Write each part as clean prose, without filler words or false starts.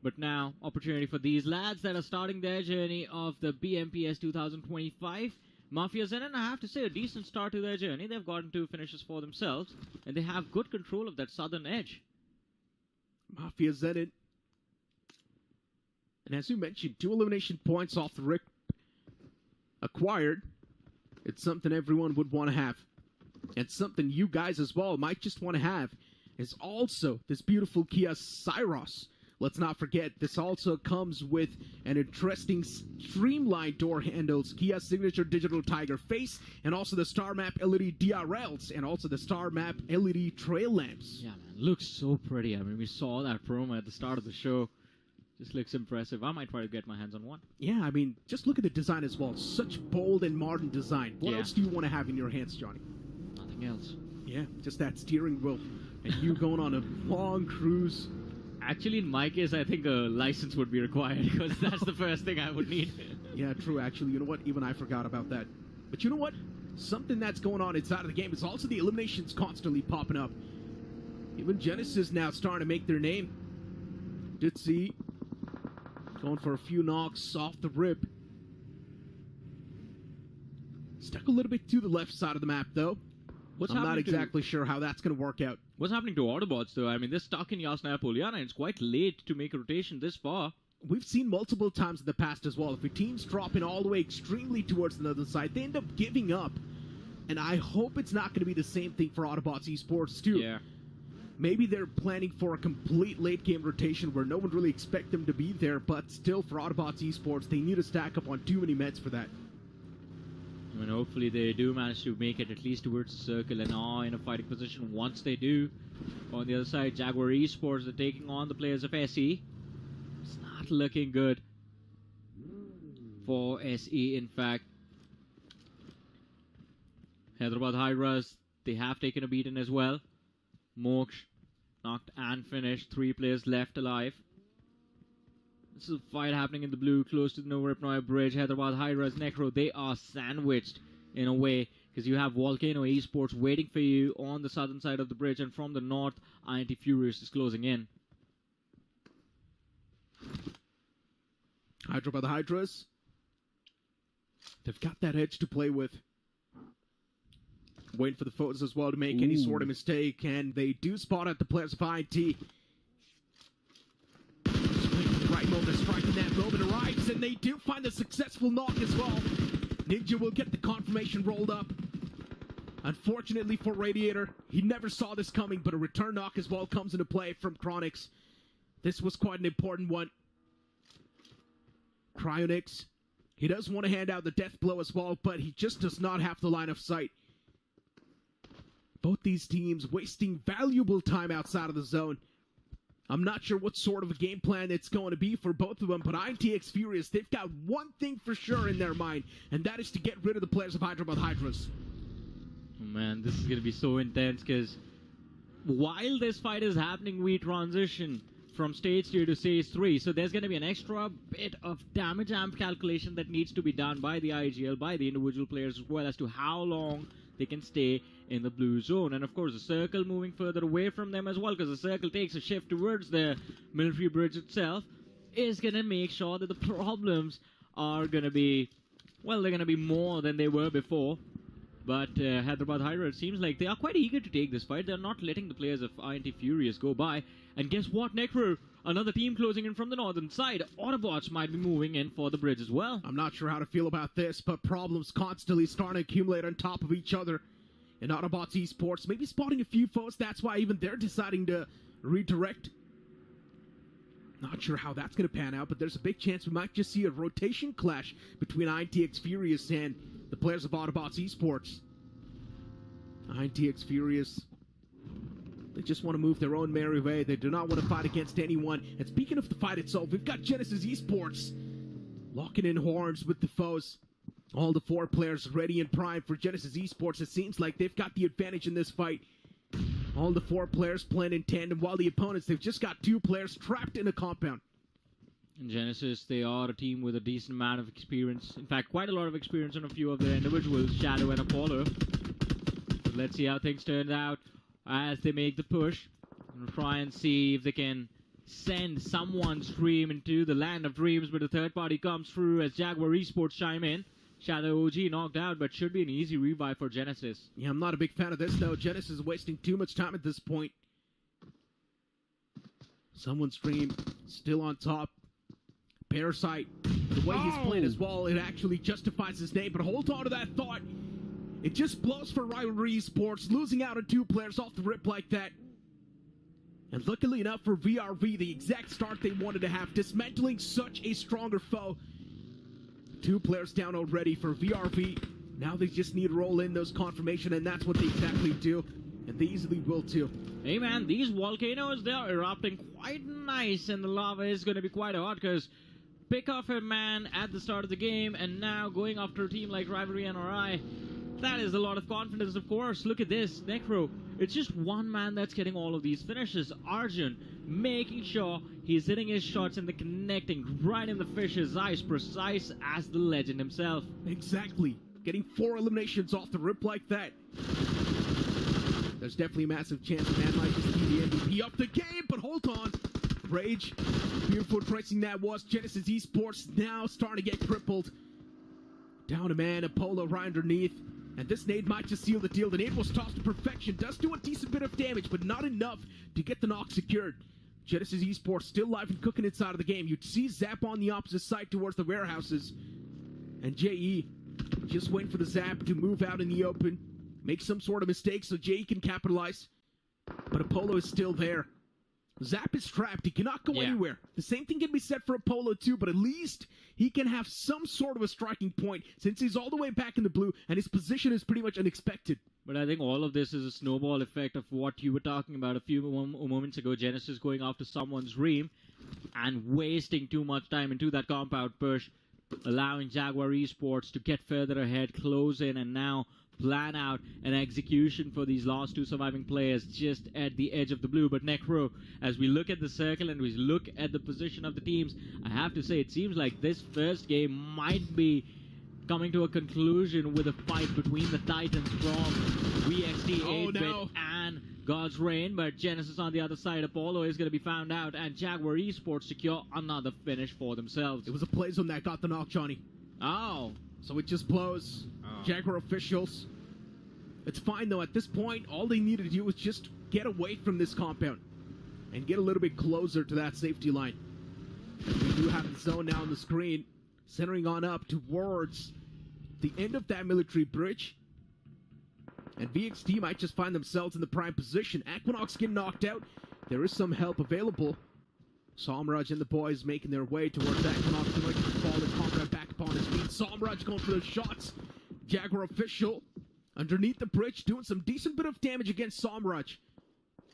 But now, opportunity for these lads that are starting their journey of the BMPS 2025. Mafia Zenit, I have to say, a decent start to their journey. They've gotten 2 finishes for themselves, and they have good control of that southern edge. Mafia Zenit. And as you mentioned, 2 elimination points off the rip acquired. It's something everyone would want to have. And something you guys as well might just want to have is also this beautiful Kia Syros. Let's not forget, this also comes with an interesting streamlined door handles, Kia Signature Digital Tiger face, and also the Star Map LED DRLs, and also the Star Map LED trail lamps. Yeah, man, looks so pretty. I mean, we saw that promo at the start of the show. Just looks impressive. I might try to get my hands on one. Yeah, I mean, just look at the design as well. Such bold and modern design. What else do you want to have in your hands, Johnny? Nothing else. Yeah, just that steering wheel and you going on a long cruise. Actually, in my case, I think a license would be required because that's the first thing I would need. Yeah, true. Actually, you know what? Even I forgot about that. But you know what? Something that's going on inside of the game is also the eliminations constantly popping up. Even Genesis now starting to make their name. Did see going for a few knocks off the rip. Stuck a little bit to the left side of the map, though. I'm not exactly sure how that's going to work out. What's happening to Autobots, though? I mean, they're stuck in Yasnaya Poliana, and it's quite late to make a rotation this far. We've seen multiple times in the past as well. If your team's dropping all the way extremely towards the other side, they end up giving up. And I hope it's not going to be the same thing for Autobots Esports, too. Yeah. Maybe they're planning for a complete late-game rotation where no one really expects them to be there, but still, for Autobots Esports, they need to stack up on too many meds for that. I mean, hopefully they do manage to make it at least towards the circle and are in a fighting position once they do. On the other side, Jaguar Esports are taking on the players of SE. It's not looking good for SE, in fact. Hyderabad Hydras, they have taken a beating as well. Moksh knocked and finished. 3 players left alive. This is a fight happening in the blue, close to the Novoripnoye Bridge. Hyderabad Hydras, Necro, they are sandwiched in a way, because you have Volcano Esports waiting for you on the southern side of the bridge, and from the north, INT Furious is closing in. Hyderabad Hydras, they've got that edge to play with. Waiting for the foes as well to make any sort of mistake, and they do spot out the players of INT. Right moment, striking that moment arrives, and they do find the successful knock as well. Ninja will get the confirmation rolled up. Unfortunately for Radiator, he never saw this coming, but a return knock as well comes into play from Chronix. This was quite an important one. Cryonix, he does want to hand out the death blow as well, but he just does not have the line of sight. Both these teams wasting valuable time outside of the zone. I'm not sure what sort of a game plan it's going to be for both of them, but INTX Furious, they've got one thing for sure in their mind, and that is to get rid of the players of Hyderabad Hydras. Oh man, this is going to be so intense, because while this fight is happening, we transition from stage 2 to stage 3, so there's going to be an extra bit of damage amp calculation that needs to be done by the IGL, by the individual players as well, as to how long they can stay in the blue zone. And of course the circle moving further away from them as well, because the circle takes a shift towards the military bridge itself, is going to make sure that the problems are going to be, well, they're going to be more than they were before. But Hyderabad Hydra, it seems like they are quite eager to take this fight. They're not letting the players of INT Furious go by. And guess what, Necro? Another team closing in from the northern side. Autobots might be moving in for the bridge as well. I'm not sure how to feel about this, but problems constantly starting to accumulate on top of each other. And Autobots Esports maybe spotting a few foes. That's why even they're deciding to redirect. Not sure how that's going to pan out, but there's a big chance we might just see a rotation clash between INTX Furious and the players of Autobots Esports. INTX Furious, they just want to move their own merry way. They do not want to fight against anyone. And speaking of the fight itself, we've got Genesis Esports locking in horns with the foes. All the 4 players ready and primed for Genesis Esports. It seems like they've got the advantage in this fight. All the 4 players playing in tandem, while the opponents, they've just got 2 players trapped in a compound. In Genesis, they are a team with a decent amount of experience. In fact, quite a lot of experience on a few of their individuals, Shadow and Apollo. But let's see how things turn out as they make the push. And try and see if they can send someone's dream into the land of dreams, but the third party comes through as Jaguar Esports chime in. Shadow OG knocked out, but should be an easy revive for Genesis. Yeah, I'm not a big fan of this, though. Genesis is wasting too much time at this point. Someone's dream still on top. Parasite, the way he's playing as well, it actually justifies his name, but hold on to that thought. It just blows for Rivalry Esports, losing out on 2 players off the rip like that. And luckily enough for VRV, the exact start they wanted to have, dismantling such a stronger foe. 2 players down already for VRV. Now they just need to roll in those confirmation, and that's what they exactly do. And they easily will too. Hey man, these volcanoes, they are erupting quite nice, and the lava is going to be quite hot because pick off a man at the start of the game, and now going after a team like Rivalry NRI, that is a lot of confidence, of course. Look at this, Necro. It's just one man that's getting all of these finishes. Arjun making sure he's hitting his shots and they're connecting right in the fish's eyes, precise as the legend himself. Exactly. Getting 4 eliminations off the rip like that. There's definitely a massive chance the man might just be the MVP of the game, but hold on. Rage, beautiful tracing that was. Genesis Esports now starting to get crippled. Down a man, Apollo right underneath. And this nade might just seal the deal. The nade was tossed to perfection. Does do a decent bit of damage, but not enough to get the knock secured. Genesis Esports still live and cooking inside of the game. You'd see Zap on the opposite side towards the warehouses. And JE just waiting for the Zap to move out in the open. Make some sort of mistake so JE can capitalize. But Apollo is still there. Zap is trapped. He cannot go anywhere. The same thing can be said for Apollo too, but at least he can have some sort of a striking point since he's all the way back in the blue and his position is pretty much unexpected. But I think all of this is a snowball effect of what you were talking about a few moments ago. Genesis going after someone's dream and wasting too much time into that compound push, allowing Jaguar Esports to get further ahead, close in, and now plan out an execution for these last 2 surviving players just at the edge of the blue. But Necro, as we look at the circle and we look at the position of the teams, I have to say it seems like this first game might be coming to a conclusion with a fight between the Titans from VXT 8-bit and God's Reign, but Genesis on the other side, Apollo is going to be found out, and Jaguar Esports secure another finish for themselves. It was a play zone that got the knock, Johnny. Oh. So it just blows. Jaguar officials. It's fine, though. At this point, all they needed to do was just get away from this compound and get a little bit closer to that safety line. We do have the zone now on the screen, centering on up towards the end of that military bridge. And VXT might just find themselves in the prime position. Equinox getting knocked out. There is some help available. Somraj and the boys making their way towards Equinox. They're looking to fall in combat back upon his feet. Somraj going for those shots. Jaguar official underneath the bridge doing some decent bit of damage against Somraj.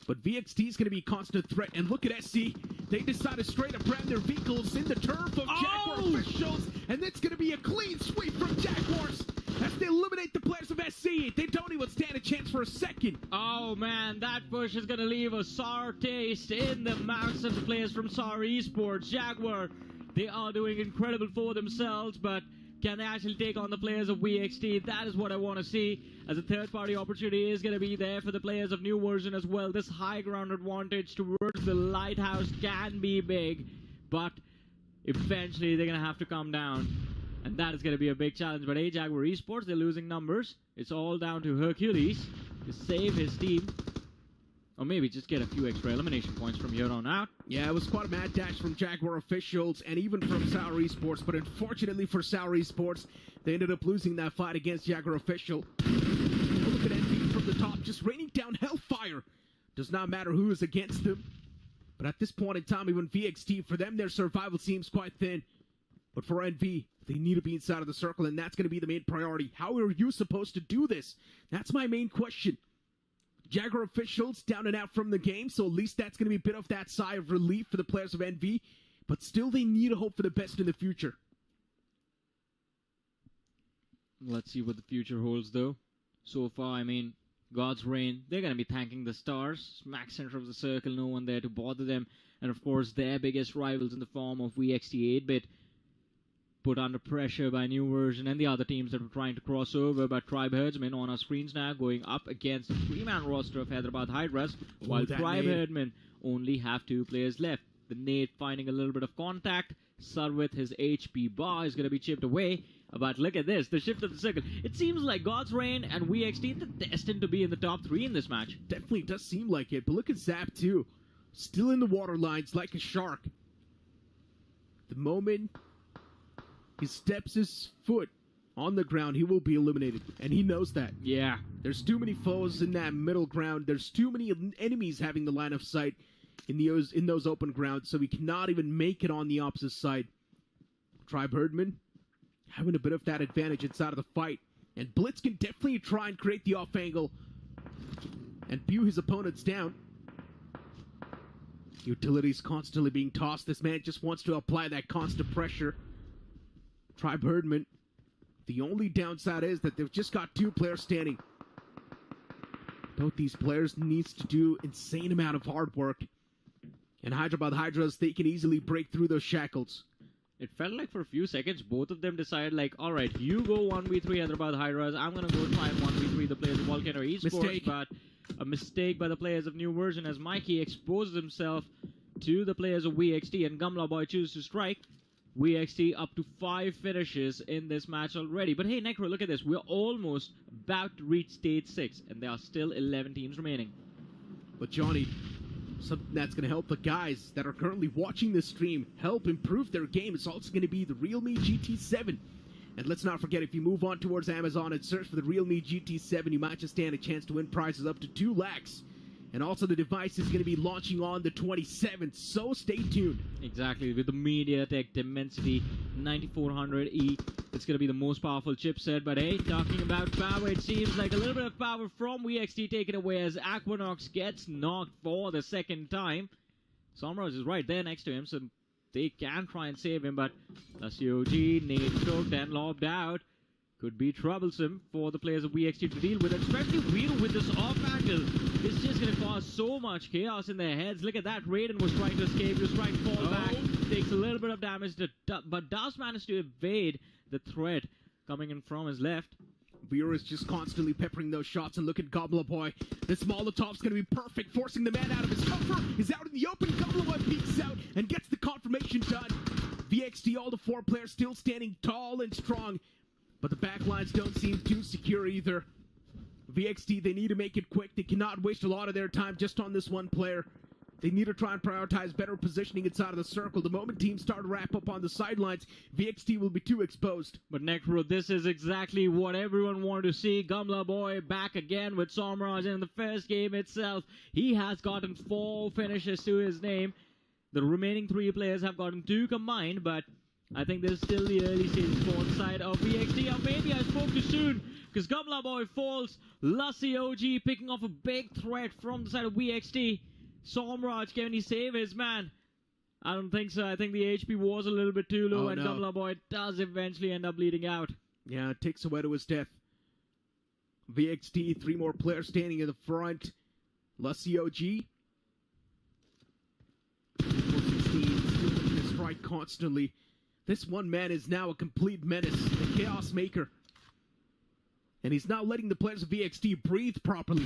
But VXT is going to be a constant threat. And look at SC. They decided straight up ram their vehicles in the turf of Jaguar officials. And it's going to be a clean sweep from Jaguars as they eliminate the players of SC. They don't even stand a chance for a second. Oh man, that push is going to leave a sour taste in the mouths of the players from SAR Esports. Jaguar, they are doing incredible for themselves, but can they actually take on the players of VXT? That is what I want to see, as a third-party opportunity is going to be there for the players of New Version as well. This high ground advantage towards the Lighthouse can be big, but eventually they're going to have to come down, and that is going to be a big challenge. But hey, Jaguar Esports, they're losing numbers. It's all down to Hercules to save his team, or maybe just get a few extra elimination points from here on out. Yeah, it was quite a mad dash from Jaguar officials and even from SAR Esports, but unfortunately for SAR Esports, they ended up losing that fight against Jaguar official. Look at Envy from the top, just raining down hellfire. Does not matter who is against them. But at this point in time, even VXT, for them, their survival seems quite thin. But for NV, they need to be inside of the circle, and that's going to be the main priority. How are you supposed to do this? That's my main question. Jaguar officials down and out from the game, so at least that's going to be a bit of that sigh of relief for the players of NV. But still, they need to hope for the best in the future. Let's see what the future holds, though. So far, I mean, God's Reign, they're going to be thanking the stars. Smack center of the circle, no one there to bother them. And of course, their biggest rivals in the form of VXT 8-bit, put under pressure by New Version and the other teams that were trying to cross over. But Tribe Herdsmen on our screens now, going up against the 3-man roster of Hyderabad Hydras, while Tribe Herdmen only have 2 players left. The nade finding a little bit of contact. Sarwith, his HP bar is going to be chipped away. But look at this, the shift of the circle. It seems like God's Reign and VXT are destined to be in the top 3 in this match. Definitely does seem like it, but look at Zap too. Still in the water lines like a shark. The moment he steps his foot on the ground, he will be eliminated, and he knows that. Yeah. There's too many foes in that middle ground. There's too many enemies having the line of sight in those open grounds, so he cannot even make it on the opposite side. Tribe Herdman having a bit of that advantage inside of the fight, and Blitz can definitely try and create the off angle and view his opponents down. Utilities constantly being tossed. This man just wants to apply that constant pressure. Tribe Herdman. The only downside is that they've just got 2 players standing. Both these players needs to do insane amount of hard work. And Hyderabad Hydras, they can easily break through those shackles. It felt like for a few seconds, both of them decided like, alright, you go 1v3 Hyderabad Hydras, I'm gonna go try and 1v3 the players of Volcano Esports. Mistake. But a mistake by the players of New Version as Mikey exposes himself to the players of VXT and Gamla Boy chooses to strike. VXT up to 5 finishes in this match already. But hey, Necro, look at this. We're almost about to reach stage 6, and there are still 11 teams remaining. But Johnny, something that's going to help the guys that are currently watching this stream help improve their game is also going to be the Realme GT7. And let's not forget, if you move on towards Amazon and search for the Realme GT7, you might just stand a chance to win prizes up to 2 lakhs. And also the device is going to be launching on the 27th, so stay tuned. Exactly, with the MediaTek Dimensity 9400E. It's going to be the most powerful chipset, but hey, talking about power, it seems like a little bit of power from VXT taken away as Aquanox gets knocked for the 2nd time. Somraj is right there next to him, so they can try and save him, but COG, nade choked and lobbed out. Could be troublesome for the players of VXT to deal with, especially Vedio with this off angle. It's just going to cause so much chaos in their heads. Look at that. Raiden was trying to escape. He was trying to fall back. Takes a little bit of damage, but does manage to evade the threat coming in from his left. Veer is just constantly peppering those shots, and look at Gobbler Boy. This Molotov's going to be perfect, forcing the man out of his cover. He's out in the open. Gobbler Boy peeks out and gets the confirmation done. VXT, all the 4 players still standing tall and strong. But the backlines don't seem too secure either. VXT, they need to make it quick. They cannot waste a lot of their time just on this one player. They need to try and prioritize better positioning inside of the circle. The moment teams start to wrap up on the sidelines, VXT will be too exposed. But Necro, this is exactly what everyone wanted to see. Gamla Boy back again with Somraj in the first game itself. He has gotten 4 finishes to his name. The remaining 3 players have gotten 2 combined, but I think there's still the early stages for the side of VXT. Or maybe I spoke too soon, because Gamla Boy falls. Lassie OG picking off a big threat from the side of VXT. Somraj, can he save his man? I don't think so. I think the HP was a little bit too low, and Gamla Boy does eventually end up bleeding out. Yeah, it takes away to his death. VXT, 3 more players standing in the front. Lassie OG. 416, still looking to strike constantly. This one man is now a complete menace, a chaos maker. And he's now letting the players of VXT breathe properly.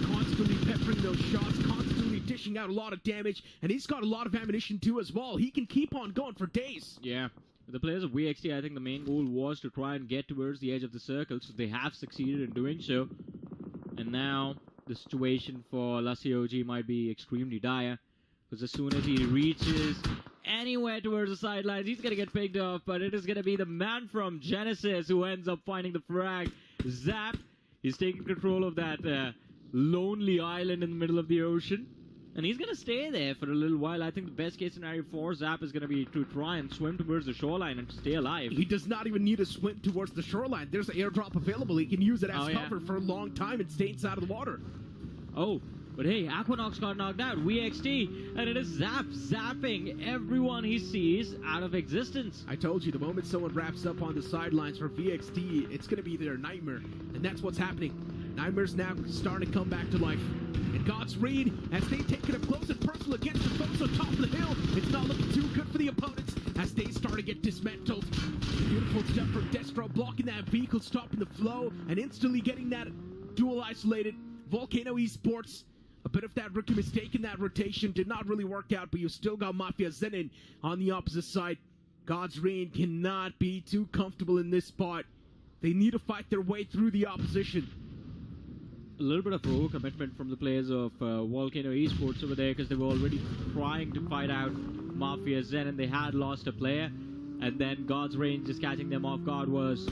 Constantly peppering those shots, constantly dishing out a lot of damage, and he's got a lot of ammunition too as well. He can keep on going for days. Yeah. With the players of VXT, I think the main goal was to try and get towards the edge of the circle, so they have succeeded in doing so. And now, the situation for Lassie OG might be extremely dire, because as soon as he reaches anywhere towards the sidelines, he's going to get picked off, but it is going to be the man from Genesis who ends up finding the frag. Zap, he's taking control of that lonely island in the middle of the ocean, and he's going to stay there for a little while. I think the best case scenario for Zap is going to be to try and swim towards the shoreline and stay alive. He does not even need to swim towards the shoreline. There's an airdrop available. He can use it as cover for a long time and stay inside of the water. Oh, but hey, Aquanox got knocked out, VXT, and it is Zap zapping everyone he sees out of existence. I told you, the moment someone wraps up on the sidelines for VXT, it's going to be their nightmare, and that's what's happening. Nightmare's now starting to come back to life. And God's Reed, as they take it up close and personal against the foes on top of the hill, it's not looking too good for the opponents as they start to get dismantled. Beautiful stuff from Destro, blocking that vehicle, stopping the flow, and instantly getting that dual isolated. Volcano Esports, a bit of that rookie mistake in that rotation did not really work out, but you still got Mafia Zenin on the opposite side. God's Reign cannot be too comfortable in this spot. They need to fight their way through the opposition. A little bit of overcommitment from the players of Volcano Esports over there, because they were already trying to fight out Mafia Zen, and they had lost a player. And then God's Reign just catching them off guard was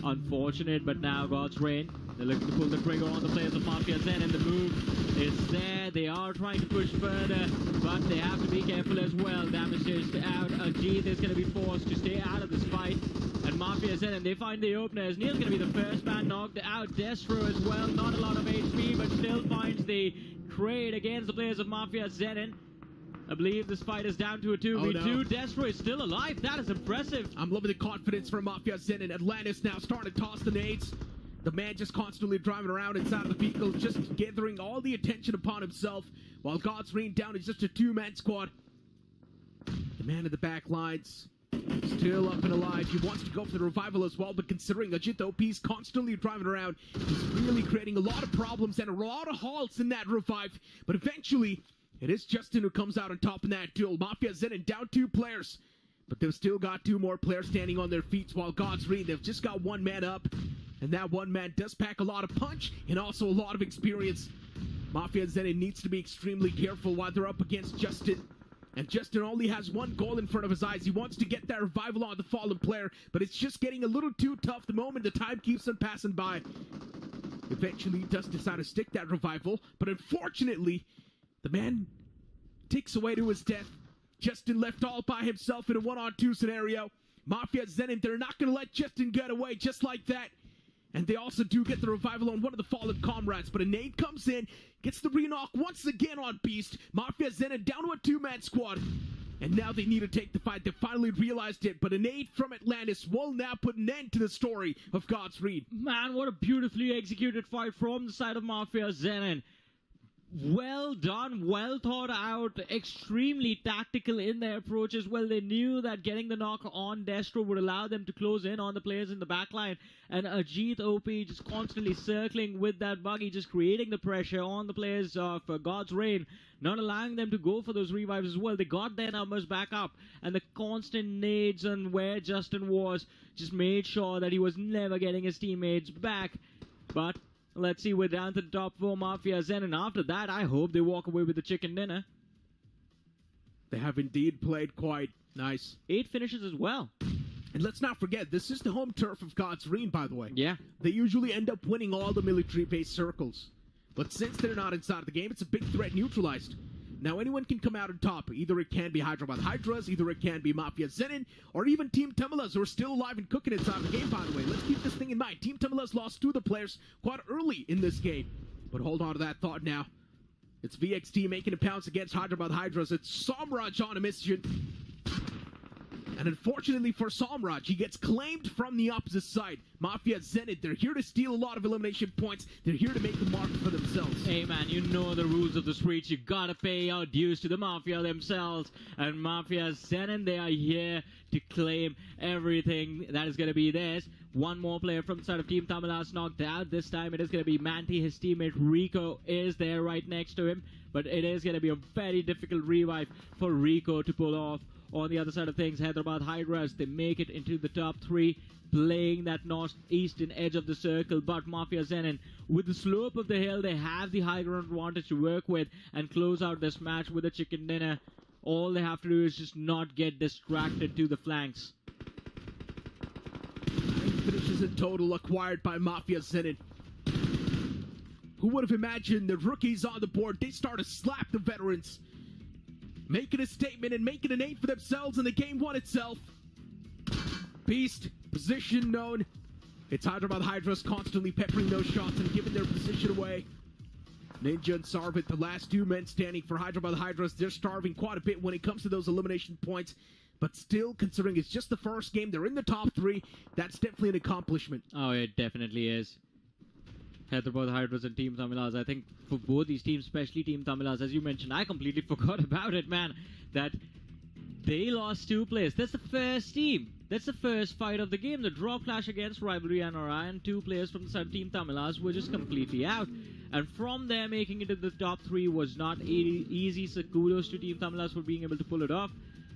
unfortunate, but now God's Reign, they're looking to pull the trigger on the players of Mafia Zen, and the move is there. They are trying to push further, but they have to be careful as well. Damage is out. Ajit is going to be forced to stay out of this fight. And Mafia Zen, and they find the openers. Neil's going to be the first man knocked out. Destro as well, not a lot of HP, but still finds the trade against the players of Mafia Zen. I believe this fight is down to a 2v2. no. Destro is still alive. That is impressive. I'm loving the confidence from Mafia Zen, and Atlantis now starting to toss the nades. The man just constantly driving around inside of the vehicle, just gathering all the attention upon himself, while God's Reign down is just a two-man squad. The man in the back lines, still up and alive. He wants to go for the revival as well, but considering Ajit OP's constantly driving around, he's really creating a lot of problems and a lot of halts in that revive. But eventually, it is Justin who comes out on top in that duel. Mafia Zen down 2 players, but they've still got 2 more players standing on their feet, while God's Reign, they've just got 1 man up. And that 1 man does pack a lot of punch and also a lot of experience. Mafia Zen needs to be extremely careful while they're up against Justin. And Justin only has 1 goal in front of his eyes. He wants to get that revival on the fallen player, but it's just getting a little too tough the moment the time keeps on passing by. Eventually, he does decide to stick that revival, but unfortunately, the man takes away to his death. Justin left all by himself in a 1-on-2 scenario. Mafia Zen, they're not going to let Justin get away just like that. And they also do get the revival on one of the fallen comrades, but a nade comes in, gets the re-knock once again on Beast. Mafia Zen down to a 2-man squad. And now they need to take the fight. They finally realized it, but a nade from Atlantis will now put an end to the story of God's Reign. Man, what a beautifully executed fight from the side of Mafia Zen. Well done, well thought out, extremely tactical in their approach as well. They knew that getting the knock on Destro would allow them to close in on the players in the backline. And Ajit OP just constantly circling with that buggy, just creating the pressure on the players of God's Reign, not allowing them to go for those revives as well. They got their numbers back up, and the constant nades on where Justin was just made sure that he was never getting his teammates back. But let's see, we're down to the top 4 Mafia Zen, and after that, I hope they walk away with the chicken dinner. They have indeed played quite nice. 8 finishes as well. And let's not forget, this is the home turf of God's Reign, by the way. Yeah. They usually end up winning all the military-based circles. But since they're not inside the game, it's a big threat neutralized. Now anyone can come out on top. Either it can be Hyderabad Hydras, either it can be Mafia Zenin, or even Team Tamilas, who are still alive and cooking inside the game, by the way. Let's keep this thing in mind. Team Tamilas lost 2 of the players quite early in this game. But hold on to that thought now. It's VXT making a pounce against Hyderabad Hydras. It's Samraj on a mission. And unfortunately for Samraj, he gets claimed from the opposite side. Mafia Zenit, they're here to steal a lot of elimination points. They're here to make a mark for themselves. Hey man, you know the rules of the streets. You gotta pay our dues to the Mafia themselves. And Mafia Zenit, they are here to claim everything that is gonna be theirs. 1 more player from the side of Team Tamilas knocked out. This time it is gonna be Manti. His teammate Rico is there right next to him. But it is gonna be a very difficult revive for Rico to pull off. On the other side of things, Hyderabad Hydras, they make it into the top 3, playing that northeastern edge of the circle. But Mafia Zenin, with the slope of the hill, they have the high ground advantage to work with and close out this match with a chicken dinner. All they have to do is just not get distracted to the flanks. 9 finishes in total acquired by Mafia Zenin. Who would have imagined the rookies on the board, they start to slap the veterans, making a statement and making a name for themselves in the game 1 itself. Beast, position known. It's Hyderabad Hydras constantly peppering those shots and giving their position away. Ninja and Sarvit, the last 2 men standing for Hyderabad Hydras, they're starving quite a bit when it comes to those elimination points. But still, considering it's just the first game, they're in the top 3, that's definitely an accomplishment. Oh, it definitely is. Hyderabad Hydras and Team Tamilas. I think for both these teams, especially Team Tamilas, as you mentioned, I completely forgot about it, man, that they lost 2 players. That's the first team. That's the first fight of the game. The draw clash against Rivalry and Orion. 2 players from the side of Team Tamilas were just completely out. And from there, making it to the top 3 was not easy, so kudos to Team Tamilas for being able to pull it off.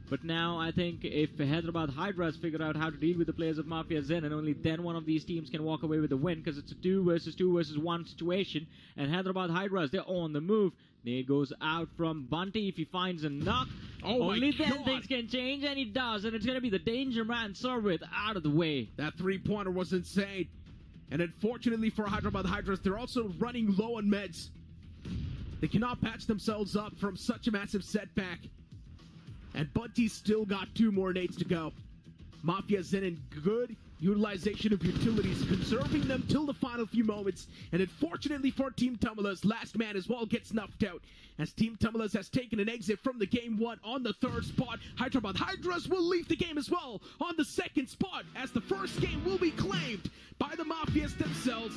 But now I think if Hyderabad Hydras figure out how to deal with the players of Mafia Zen, and only then one of these teams can walk away with the win, because it's a 2 versus 2 versus 1 situation, and Hyderabad Hydras, they're on the move. Nade goes out from Bunty. If he finds a knock, only then things can change, and he does, and it's going to be the Danger Man Sarvit out of the way. That three-pointer was insane. And unfortunately for Hyderabad Hydras, they're also running low on meds. They cannot patch themselves up from such a massive setback. And Bunty's still got 2 more nades to go. Mafia Zen in good utilization of utilities, conserving them till the final few moments. And unfortunately for Team Tamilas, last man as well gets snuffed out, as Team Tamilas has taken an exit from the game 1 on the 3rd spot. Hyderabad Hydras will leave the game as well on the 2nd spot, as the first game will be claimed by the Mafias themselves,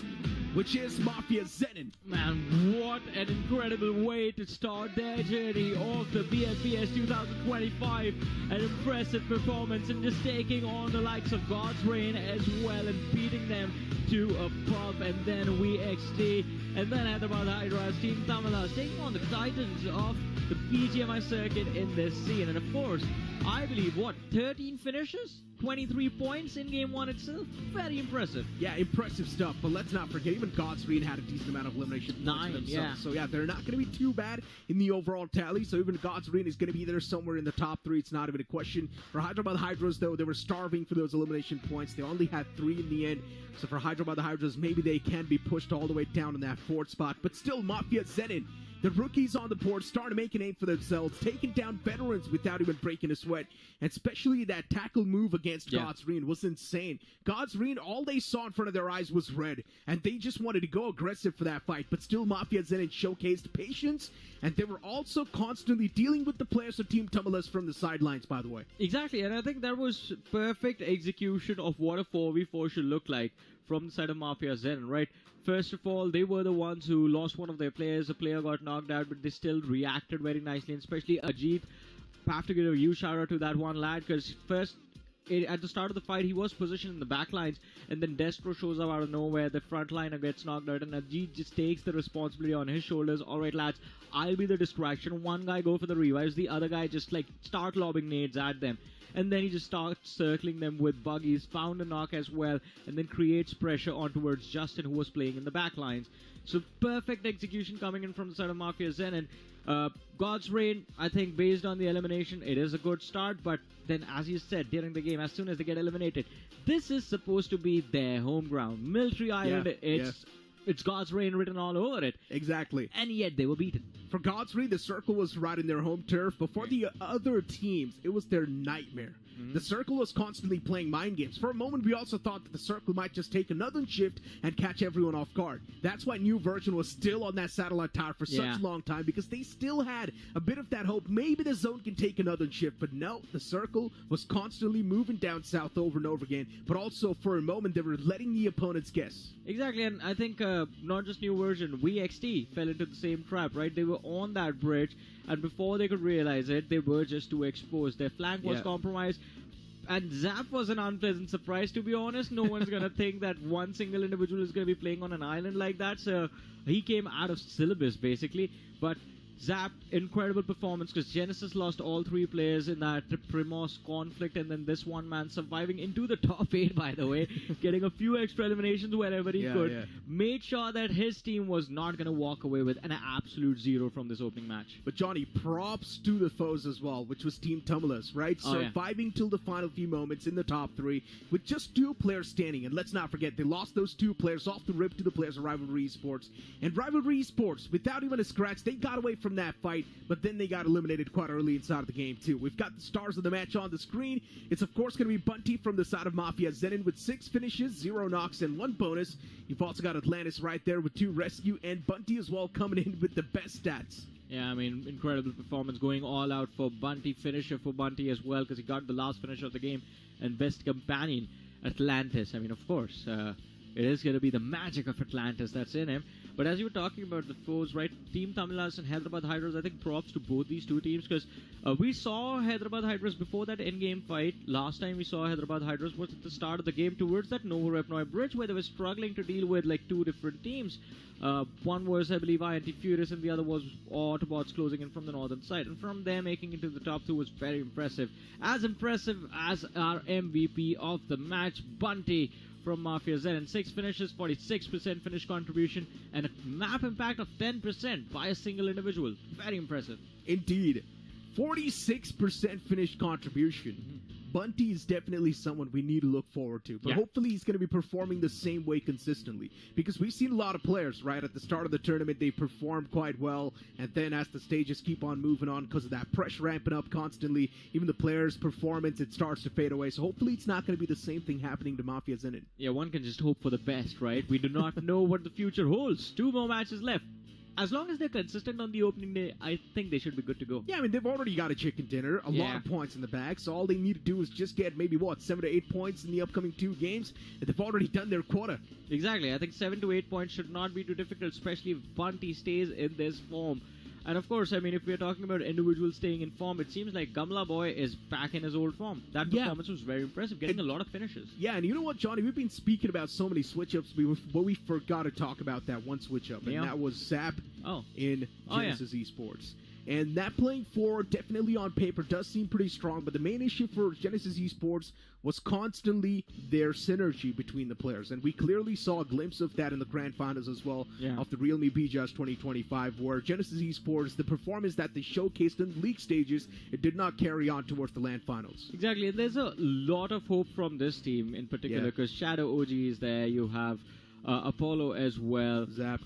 which is Mafia Zenin. Man, what an incredible way to start their journey of the BMPS 2025. An impressive performance and just taking on the likes of God's Reign as well and beating them to a pulp. And then VXT, and then Hyderabad Hydras, Team Tamilas taking on the titans of the BGMI circuit in this scene. And of course, I believe, 13 finishes? 23 points in game 1 itself? Very impressive. Yeah, impressive stuff. But let's not forget, even God's Reign had a decent amount of elimination points 9, themselves. yeah. So yeah, they're not going to be too bad in the overall tally. So even God's Reign is going to be there somewhere in the top 3. It's not even a question. For Hyderabad Hydras, though, they were starving for those elimination points. They only had 3 in the end. So for Hyderabad Hydras, maybe they can be pushed all the way down in that 4th spot. But still, Mafia Zenin, the rookies on the board, starting to make a name for themselves, taking down veterans without even breaking a sweat. And especially that tackle move against God's Reign was insane. God's Reign, all they saw in front of their eyes was red, and they just wanted to go aggressive for that fight. But still, Mafia Zenin showcased patience, and they were also constantly dealing with the players of Team Tamilas from the sidelines, by the way. Exactly, and I think that was perfect execution of what a 4v4 should look like from the side of Mafia Zen, right? First of all, they were the ones who lost one of their players. A player got knocked out, but they still reacted very nicely, and especially Ajit. I have to give a huge shout out to that one lad, because first, at the start of the fight, he was positioned in the back lines, and then Destro shows up out of nowhere. The front liner gets knocked out, and Ajit just takes the responsibility on his shoulders. All right, lads, I'll be the distraction. One guy go for the revives, the other guy just start lobbing nades at them. And then he just starts circling them with buggies, found a knock as well, and then creates pressure on towards Justin, who was playing in the back lines. So perfect execution coming in from the side of Mafia Zen. And God's Reign, I think based on the elimination, it is a good start, but then as you said during the game, as soon as they get eliminated, this is supposed to be their home ground. Military Island, it's God's Reign written all over it. Exactly. And yet they were beaten. For God's Reign, the circle was right in their home turf, but for the other teams, it was their nightmare. The circle was constantly playing mind games. For a moment, we also thought that the circle might just take another shift and catch everyone off guard. That's why New Version was still on that satellite tower for such a long time, because they still had a bit of that hope. Maybe the zone can take another shift, but no, the circle was constantly moving down south over and over again. But also, for a moment, they were letting the opponents guess. Exactly, and I think not just New Version, VXT fell into the same trap, right? They were on that bridge, and before they could realize it, they were just too exposed. Their flank was compromised, and Zap was an unpleasant surprise, to be honest. No one's going to think that one single individual is going to be playing on an island like that, so he came out of syllabus, basically. But Zap, incredible performance, because Genesis lost all 3 players in that Primos conflict, and then this one man surviving into the top 8, by the way, getting a few extra eliminations wherever he could, made sure that his team was not going to walk away with an absolute 0 from this opening match. But Johnny, props to the foes as well, which was Team Tamilas, right? Surviving till the final few moments in the top 3 with just 2 players standing. And let's not forget, they lost those 2 players off the rip to the players of Rivalry Esports. And Rivalry Esports, without even a scratch, they got away from that fight, but then they got eliminated quite early inside of the game too. We've got the stars of the match on the screen. It's of course going to be Bunty from the side of Mafia Zenin with 6 finishes, 0 knocks, and 1 bonus. You've also got Atlantis right there with 2 rescue, and Bunty as well coming in with the best stats. Yeah, I mean, incredible performance, going all out for Bunty, finisher for Bunty as well, because he got the last finish of the game, and best companion, Atlantis. I mean, of course, it is going to be the magic of Atlantis that's in him. But as you were talking about the foes, right, Team Tamil Nadu and Hyderabad Hydras, I think props to both these two teams, because we saw Hyderabad Hydras before that in-game fight. Last time we saw Hyderabad Hydras was at the start of the game towards that Novo Repnoy bridge, where they were struggling to deal with like two different teams. One was, I believe, INT Furious, and the other was Autobots closing in from the northern side. And from there, making it to the top two was very impressive. As impressive as our MVP of the match, Bunty from Mafia Zen. And 6 finishes, 46% finish contribution, and a map impact of 10% by a single individual. Very impressive. Indeed. 46% finish contribution. Bunty is definitely someone we need to look forward to. But hopefully he's going to be performing the same way consistently. Because we've seen a lot of players, right? At the start of the tournament, they performed quite well. And then as the stages keep on moving on, because of that pressure ramping up constantly, even the player's performance, it starts to fade away. So hopefully it's not going to be the same thing happening to Mafia Zenit. Yeah, one can just hope for the best, right? We do not know what the future holds. 2 more matches left. As long as they're consistent on the opening day, I think they should be good to go. Yeah, I mean, they've already got a chicken dinner, a lot of points in the bag, so all they need to do is just get maybe, 7 to 8 points in the upcoming 2 games, and they've already done their quota. Exactly. I think 7 to 8 points should not be too difficult, especially if Bunty stays in this form. And of course, I mean, if we're talking about individuals staying in form, it seems like Gamla Boy is back in his old form. That performance was very impressive, getting a lot of finishes. Yeah, and you know what, Johnny? We've been speaking about so many switch-ups, but we forgot to talk about that one switch-up, and that was Zap in Genesis Esports. And that playing forward, definitely on paper, does seem pretty strong, but the main issue for Genesis Esports was constantly their synergy between the players. And we clearly saw a glimpse of that in the Grand Finals as well of the Realme BGS 2025, where Genesis Esports, the performance that they showcased in the league stages, it did not carry on towards the LAN Finals. Exactly, and there's a lot of hope from this team in particular, because Shadow OG is there, you have Apollo as well. Zap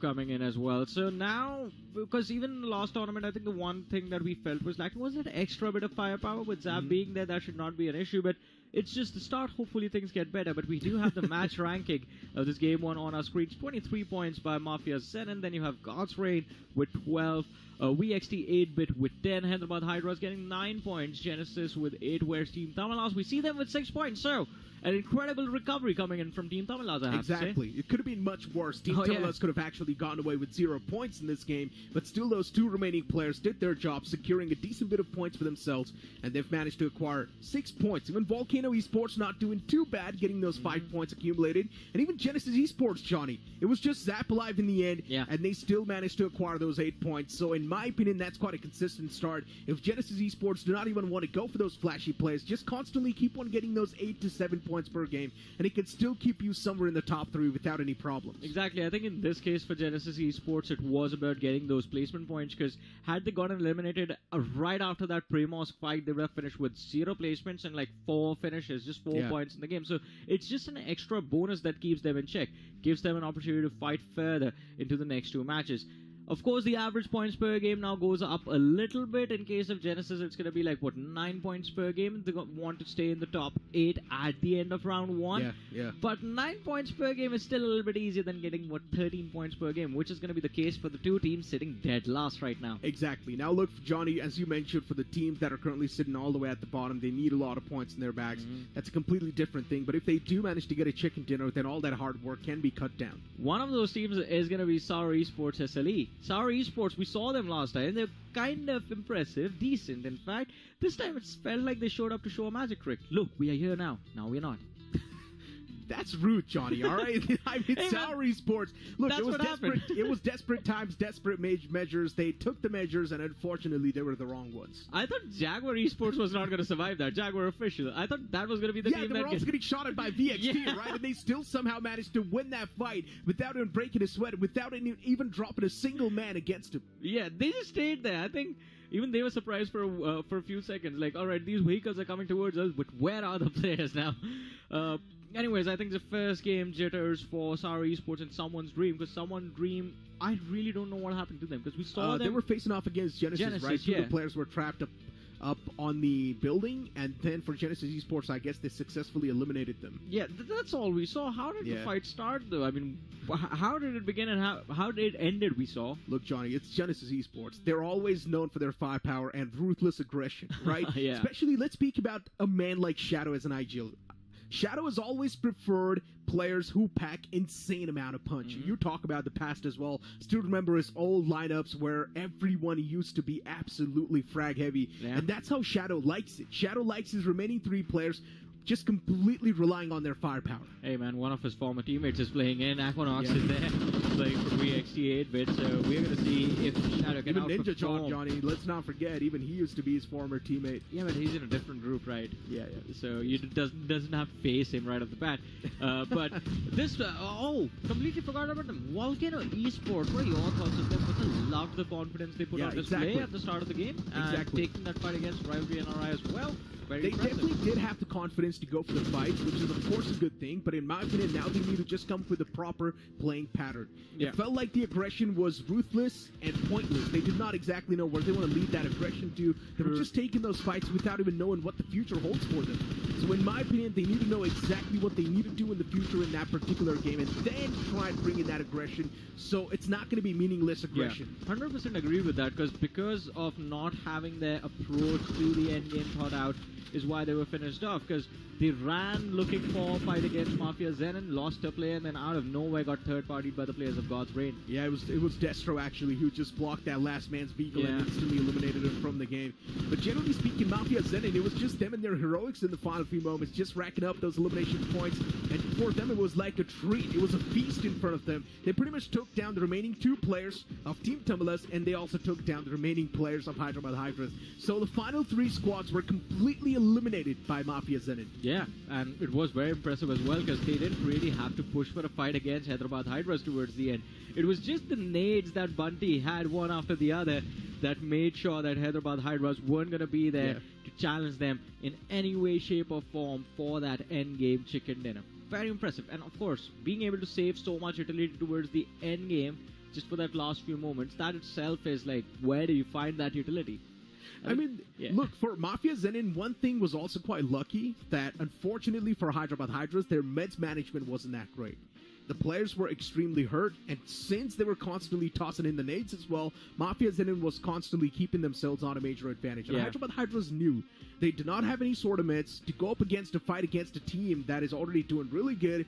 coming in as well. So now, because even in the last tournament, I think the one thing that we felt was lacking was that extra bit of firepower. With Zap being there, that should not be an issue. But it's just the start. Hopefully things get better. But we do have the match ranking of this game one on our screens. 23 points by Mafia Zen. And then you have God's Reign with 12. VXT 8-bit with 10. Hyderabad Hydras getting 9 points. Genesis with 8. Whereas Team Tamil Nadu, we see them with 6 points. So an incredible recovery coming in from Team Tamil Nadu, I have to say. It could have been much worse. Team Tamil Nadu could have actually gotten away with 0 points in this game, but still those 2 remaining players did their job, securing a decent bit of points for themselves, and they've managed to acquire 6 points. Even Volcano Esports not doing too bad, getting those 5 points accumulated, and even Genesis Esports, Johnny. It was just Zap alive in the end, and they still managed to acquire those 8 points. So in my opinion, that's quite a consistent start. If Genesis Esports do not even want to go for those flashy plays, just constantly keep on getting those 8 to 7 points per game, and it can still keep you somewhere in the top 3 without any problems. Exactly. I think in this case for Genesis Esports, it was about getting those placement points, because had they gotten eliminated right after that Primoz fight, they would have finished with 0 placements and like 4 finishes, just 4 points in the game. So it's just an extra bonus that keeps them in check, gives them an opportunity to fight further into the next 2 matches. Of course, the average points per game now goes up a little bit. In case of Genesis, it's going to be like, 9 points per game? They want to stay in the top 8 at the end of round 1. But 9 points per game is still a little bit easier than getting, 13 points per game, which is going to be the case for the 2 teams sitting dead last right now. Exactly. Now look, Johnny, as you mentioned, for the teams that are currently sitting all the way at the bottom, they need a lot of points in their bags. That's a completely different thing. But if they do manage to get a chicken dinner, then all that hard work can be cut down. One of those teams is going to be Sour Esports SLE. Sour Esports, we saw them last time, and they're kind of impressive, decent in fact. This time it felt like they showed up to show a magic trick. Look, we are here now. Now we're not. That's rude, Johnny, all right? I mean, Sour Esports. Look, it was desperate times, desperate measures. They took the measures, and unfortunately, they were the wrong ones. I thought Jaguar Esports was not going to survive that. Jaguar Official. I thought that was going to be the team that... Yeah, they were also getting shot at by VXT, right? And they still somehow managed to win that fight without even breaking a sweat, without even dropping a single man against him. Yeah, they just stayed there. I think... Even they were surprised for a few seconds. Like, all right, these vehicles are coming towards us, but where are the players now? Anyways, I think the first game jitters for Sour Esports in Someone's Dream, because Someone's Dream, I really don't know what happened to them, because we saw them... They were facing off against Genesis, right? 2 of the players were trapped up on the building, and then for Genesis Esports, I guess they successfully eliminated them. Yeah, that's all we saw. How did the fight start, though? I mean, how did it begin and how did it ended, we saw? Look, Johnny, it's Genesis Esports. They're always known for their firepower and ruthless aggression, right? Especially, let's speak about a man like Shadow as an Shadow has always preferred players who pack insane amount of punch. You talk about the past as well. Still remember his old lineups where everyone used to be absolutely frag heavy. And that's how Shadow likes it. Shadow likes his remaining 3 players just completely relying on their firepower. Hey man, one of his former teammates is playing in. Aquanox is there, playing for 3x8-bit, so we're going to see if Shadow can even Ninja outperform. Johnny, let's not forget, even he used to be his former teammate. Yeah, but he's in a different group, right? Yeah. So you doesn't have to face him right off the bat. But this, completely forgot about them. Volcano Esports, what are your thoughts on them? Because I loved the confidence they put on display at the start of the game. And taking that fight against Rivalry NRI as well. They definitely did have the confidence to go for the fights, which is of course a good thing, but in my opinion now they need to just come up with a proper playing pattern. It felt like the aggression was ruthless and pointless. They did not exactly know where they want to lead that aggression to. They were just taking those fights without even knowing what the future holds for them. So in my opinion, they need to know exactly what they need to do in the future in that particular game and then try and bring in that aggression, so it's not going to be meaningless aggression. 100% agree with that, because of not having their approach to the end game thought out is why they were finished off, because they ran looking for a fight against Mafia Zenon, lost a player, and then out of nowhere got third-partied by the players of God's Reign. Yeah, it was Destro actually who just blocked that last man's vehicle and instantly eliminated him from the game. But generally speaking, Mafia Zenon, it was just them and their heroics in the final few moments, just racking up those elimination points, and for them it was like a treat. It was a feast in front of them. They pretty much took down the remaining 2 players of Team Tumulus, and they also took down the remaining players of Hyderabad Hydras. So the final 3 squads were completely eliminated by Mafia Zenon. Yeah, and it was very impressive as well, because they didn't really have to push for a fight against Hyderabad Hydras towards the end. It was just the nades that Bunty had one after the other that made sure that Hyderabad Hydras weren't going to be there to challenge them in any way, shape or form for that end game chicken dinner. Very impressive. And of course, being able to save so much utility towards the end game just for that last few moments, that itself is like, where do you find that utility? I mean, look, for Mafia Zenon, one thing was also quite lucky, that unfortunately for Hyderabad Hydras, their meds management wasn't that great. The players were extremely hurt, and since they were constantly tossing in the nades as well, Mafia Zenon was constantly keeping themselves on a major advantage. And Hyderabad Hydras knew they did not have any sort of meds to go up against a fight against a team that is already doing really good.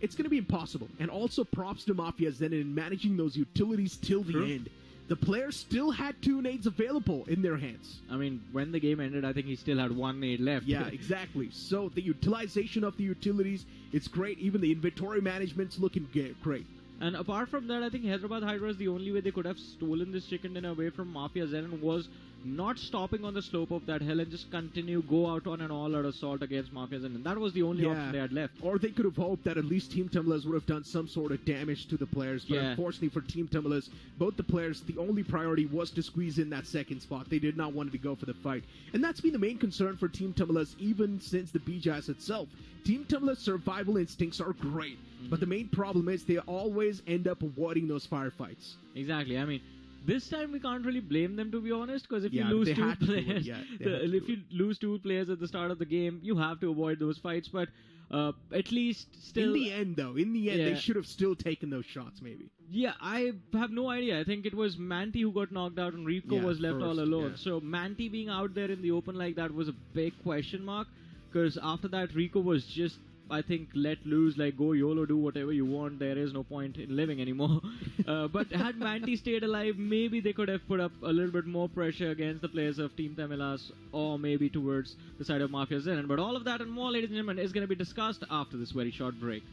It's going to be impossible. And also props to Mafia Zenon in managing those utilities till the end. The players still had 2 nades available in their hands. I mean, when the game ended, I think he still had 1 nade left. Yeah, exactly. So the utilization of the utilities, it's great. Even the inventory management's looking great. And apart from that, I think Hyderabad Hydras, the only way they could have stolen this chicken dinner away from Mafia Zenon was not stopping on the slope of that hill and just go out on an all-out assault against Mafia Zenon. That was the only option they had left. Or they could have hoped that at least Team Tumulus would have done some sort of damage to the players. But unfortunately for Team Tumulus, both the players, the only priority was to squeeze in that second spot. They did not want to go for the fight. And that's been the main concern for Team Tumulus even since the BGMI itself. Team Tumulus' survival instincts are great, but the main problem is they always end up avoiding those firefights. Exactly. I mean, this time we can't really blame them, to be honest, because if you lose 2 players, if you lose 2 players at the start of the game, you have to avoid those fights. But at least still, in the end, they should have still taken those shots, maybe. Yeah, I have no idea. I think it was Manti who got knocked out and Rico was left all alone. So Manti being out there in the open like that was a big question mark, because after that Rico was just, I think, let loose, like, go YOLO, do whatever you want, there is no point in living anymore. But had Manti stayed alive, maybe they could have put up a little bit more pressure against the players of Team Tamilas, or maybe towards the side of Mafia Zenon. But all of that and more, ladies and gentlemen, is going to be discussed after this very short break.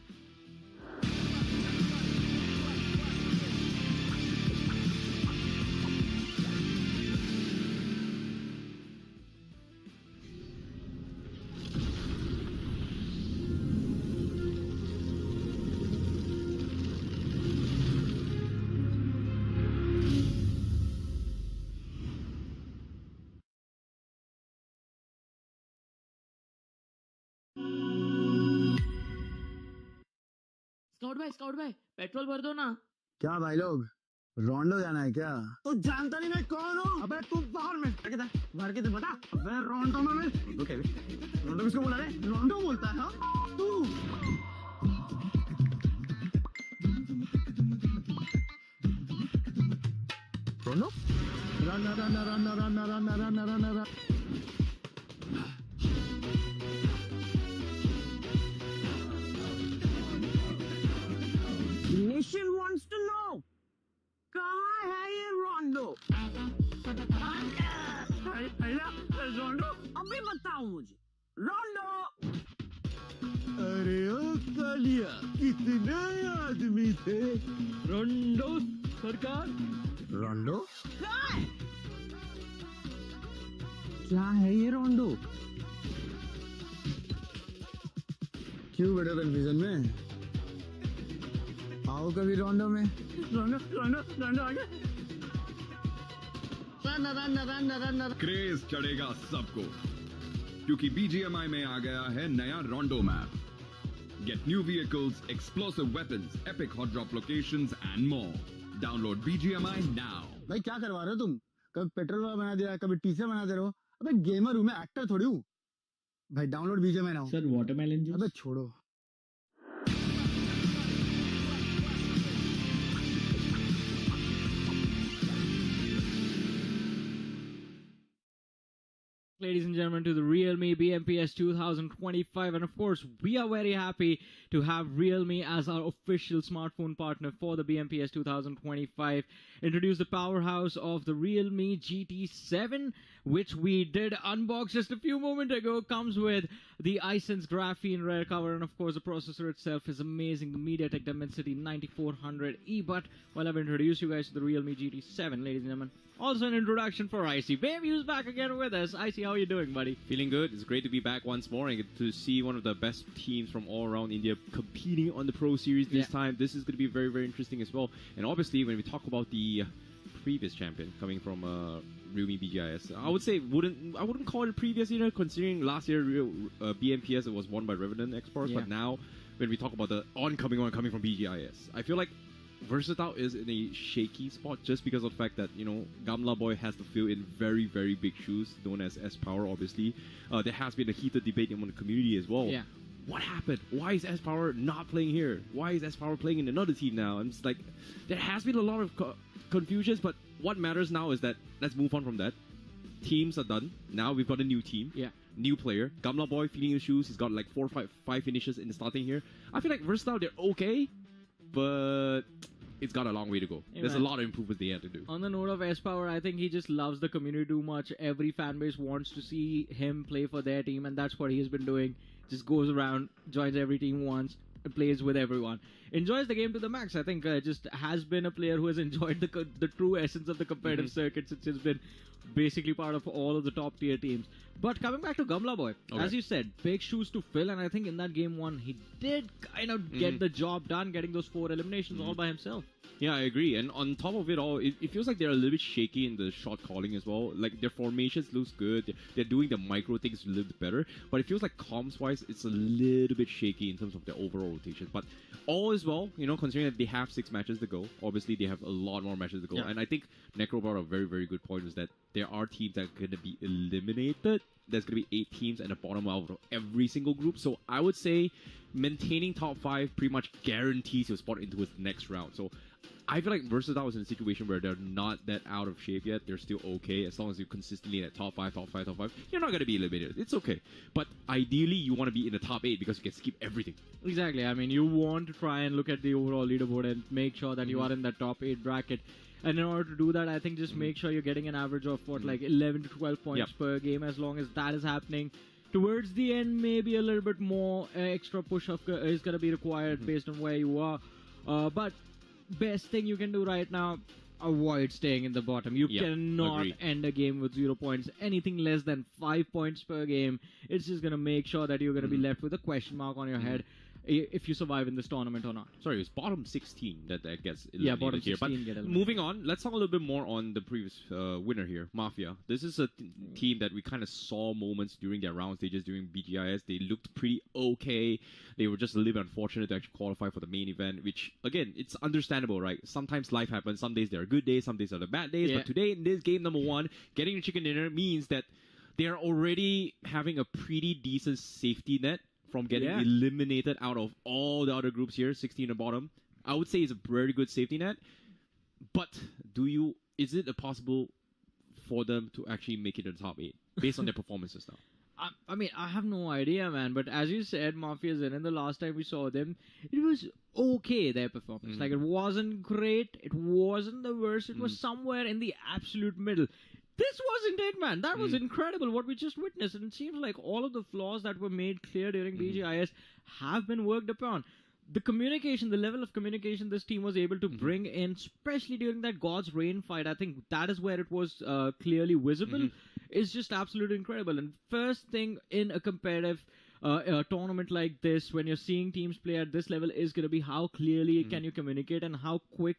Scout भाई petrol भर दो ना। क्या भाई लोग रोंडो जाना है क्या? तू जानता नहीं मैं कौन हूँ? अबे तू बाहर में भर के बता। अबे रोंडो में रोंडो किसको बोला रे? रोंडो बोलता है तू। रोंडो? रन भी बताओ मुझे रोंडो अरे ओ कालिया कितने आदमी थे रोंडो सरकार रोंडो क्या है ये रोंडो क्यों बेटा कंफ्यूजन में आओ कभी रोंडो में रोंडो रोंडो रोंडो आ गया क्रेज चढ़ेगा सबको क्योंकि BGMI में आ गया है नया रोंडो map Get new vehicles, explosive weapons, epic hot drop locations and more. Download BGMI now. भाई क्या करवा रहे हो तुम कभी पेट्रोल वाला बना दिया कभी टीचर बना दे रहे हो अबे गेमर हूँ मैं एक्टर थोड़ी हूँ भाई download BGMI now sir watermelon juice अबे छोड़ो Ladies and gentlemen, to the Realme BMPS 2025, and of course, we are very happy to have Realme as our official smartphone partner for the BMPS 2025. Introduce the powerhouse of the Realme GT7, which we did unbox just a few moments ago. Comes with the iSense graphene rear cover, and of course, the processor itself is amazing. The MediaTek Dimensity 9400E. But while I've introduced you guys to the Realme GT7, ladies and gentlemen, also an introduction for Icy. Babe, who's back again with us. Icy, how are you doing, buddy? Feeling good. It's great to be back once more and get to see one of the best teams from all around India competing on the Pro Series this time. This is going to be very, very interesting as well. And obviously, when we talk about the previous champion coming from Realme BGIS, I would say I wouldn't call it previous year, considering last year BMPS it was won by Revenant Esports. But now, when we talk about the oncoming one coming from BGIS, I feel like Versatile is in a shaky spot just because of the fact that, you know, Gamla Boy has to fill in very, very big shoes, known as S-Power, obviously. There has been a heated debate among the community as well. Yeah. What happened? Why is S-Power not playing here? Why is S-Power playing in another team now? And it's like, there has been a lot of confusions, but what matters now is that, let's move on from that. Teams are done. Now we've got a new team. Yeah. New player. Gamla Boy feeling his shoes. He's got like 4 or 5 finishes in the starting here. I feel like Versatile, they're okay, but it's got a long way to go. There's a lot of improvements they have to do. On the note of S-Power, I think he just loves the community too much. Every fan base wants to see him play for their team, and that's what he's been doing. Just goes around, joins every team once, and plays with everyone. Enjoys the game to the max. I think just has been a player who has enjoyed the true essence of the competitive circuit since he's been basically part of all of the top tier teams. But coming back to Gamla Boy, as you said, big shoes to fill, and I think in that game one, he did kind of get the job done, getting those 4 eliminations all by himself. Yeah, I agree. And on top of it all, it feels like they're a little bit shaky in the shot calling as well. Like, their formations looks good. They're doing the micro things a little bit better. But it feels like comms-wise, it's a little bit shaky in terms of their overall rotation. But all is well, you know, considering that they have 6 matches to go. Obviously, they have a lot more matches to go. Yeah. And I think Necro brought a very, very good point, is that there are teams that are going to be eliminated. There's going to be 8 teams at the bottom out of every single group. So I would say maintaining top 5 pretty much guarantees your spot into the next round. So I feel like Versatile is in a situation where they're not that out of shape yet. They're still okay. As long as you're consistently at top 5, you're not going to be eliminated. It's okay. But ideally, you want to be in the top 8 because you can skip everything. Exactly. I mean, you want to try and look at the overall leaderboard and make sure that you are in the top 8 bracket. And in order to do that, I think just make sure you're getting an average of, like 11 to 12 points per game. As long as that is happening, towards the end, maybe a little bit more extra push-up is going to be required based on where you are. But best thing you can do right now, avoid staying in the bottom. You cannot end a game with 0 points. Anything less than 5 points per game, it's just going to make sure that you're going to be left with a question mark on your head if you survive in this tournament or not. Sorry, it's bottom 16 that gets eliminated. Yeah, bottom 16 here. But get eliminated. Moving on, let's talk a little bit more on the previous winner here, Mafia. This is a team that we kind of saw moments during their round stages during BGIS. They looked pretty okay. They were just a little bit unfortunate to actually qualify for the main event, which, again, it's understandable, right? Sometimes life happens. Some days there are good days, some days are the bad days. But today, in this game number 1, getting the chicken dinner means that they're already having a pretty decent safety net from getting eliminated out of all the other groups here, 16 at the bottom. I would say it's a very good safety net. But is it possible for them to actually make it to the top 8 based on their performances now? I mean, I have no idea, man. But as you said, Mafia's in, and the last time we saw them, it was okay, their performance. Like, it wasn't great. It wasn't the worst. It was somewhere in the absolute middle. This wasn't it, man. That was incredible what we just witnessed. And it seems like all of the flaws that were made clear during BGIS have been worked upon. The communication, the level of communication this team was able to bring in, especially during that God's Rain fight, I think that is where it was clearly visible, is just absolutely incredible. And first thing in a competitive tournament like this, when you're seeing teams play at this level, is going to be how clearly can you communicate and how quick